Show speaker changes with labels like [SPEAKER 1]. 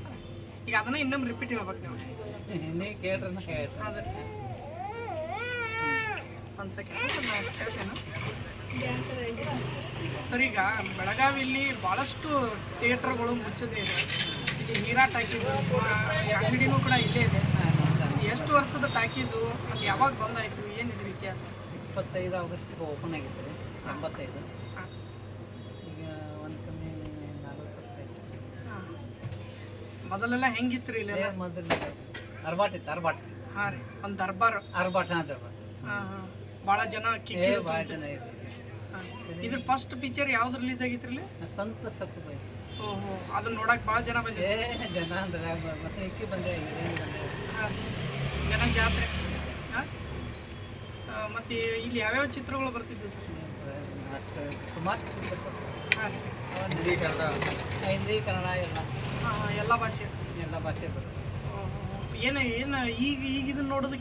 [SPEAKER 1] Sir ಈಗ ಅದನ್ನ ಇನ್ನೊಮ್ಮೆ ರಿಪೀಟ್ ಹೇಳ್ಬೇಕು ನೀವು
[SPEAKER 2] ನೀ ಕೇಳ್ರಿ ಹೇಳ್ರಿ
[SPEAKER 1] ಅದೇ ಒಂದು ಸೆಕೆಂಡ್ ನಾನು ಹೇಳ್ತೇನೆ ಸರ್. ಈಗ ಬೆಳಗಾವಿಯಲ್ಲಿ ಭಾಳಷ್ಟು ಥಿಯೇಟರ್ಗಳು ಮುಚ್ಚದೇ ಇದೆ. ಈ ಹೀರಾ ಟಾಕೀಸು ಅಂಗಡಿನೂ ಕೂಡ ಇಲ್ಲೇ ಇದೆ. ಎಷ್ಟು ವರ್ಷದ ಟಾಕೀಸು ಅದು ಯಾವಾಗ ಬಂದಾಯಿತು, ಏನಿದೆ ಇತಿಹಾಸ?
[SPEAKER 2] 25 ಆಗಸ್ಟ್ಗೆ ಓಪನ್ ಆಗಿತ್ತು ರೀ 85.
[SPEAKER 1] ಹಾಂ
[SPEAKER 2] ಈಗ ಒಂದು ಕಮ್ಮಿ 40 ವರ್ಷ ಆಯ್ತು.
[SPEAKER 1] ಹಾಂ ಮೊದಲೆಲ್ಲ ಹೆಂಗಿತ್ತು ರೀ ಇಲ್ಲೆಲ್ಲ?
[SPEAKER 2] ಮೊದಲು ಅರ್ಬಾಟ್ ಇತ್ತು, ಅರ್ಬಾಟ್.
[SPEAKER 1] ಹಾಂ ರೀ, ಒಂದು ದರ್ಬಾರ್.
[SPEAKER 2] ಅರ್ಬಾಟ್, ಹಾಂ ದರ್ಬಾಟ್.
[SPEAKER 1] ಹಾಂ ಹಾಂ ಭಾಳ ಜನ
[SPEAKER 2] ಭಾಳ ಜನ ಇದೆ.
[SPEAKER 1] ಇದ್ರ ಫಸ್ಟ್ ಪಿಕ್ಚರ್ ಯಾವ್ದು ರಿಲೀಸ್ ಆಗಿತ್ತು ರೀ?
[SPEAKER 2] ಸಂತ ಸಪ್ಪು ಬೈ.
[SPEAKER 1] ಓಹೋ, ಅದನ್ನ ನೋಡಕ್ಕೆ ಭಾಳ ಜನ ಬಂದಿದೆ.
[SPEAKER 2] ಜನ ಅಂದ್ರೆ ಮತ್ತೆ ಇಕ್ಕಿ ಬಂದೆ
[SPEAKER 1] ಹಾಂ ಜನ ಜಾತ್ರೆ. ಹಾಂ ಮತ್ತು ಇಲ್ಲಿ ಯಾವ್ಯಾವ ಚಿತ್ರಗಳು ಬರ್ತಿದ್ವು ಸರ್?
[SPEAKER 2] ಅಷ್ಟು ಸುಮಾರು.
[SPEAKER 1] ಹಾಂ ರೀ,
[SPEAKER 2] ಹಿಂದಿ ಕನ್ನಡ ಎಲ್ಲ
[SPEAKER 1] ಹಾಂ ಹಾಂ ಎಲ್ಲ ಭಾಷೆ.
[SPEAKER 2] ಎಲ್ಲ ಭಾಷೆ ಬರುತ್ತೆ.
[SPEAKER 1] ಏನು ಏನು ಈಗ ಇದನ್ನ ನೋಡೋದಕ್ಕೆ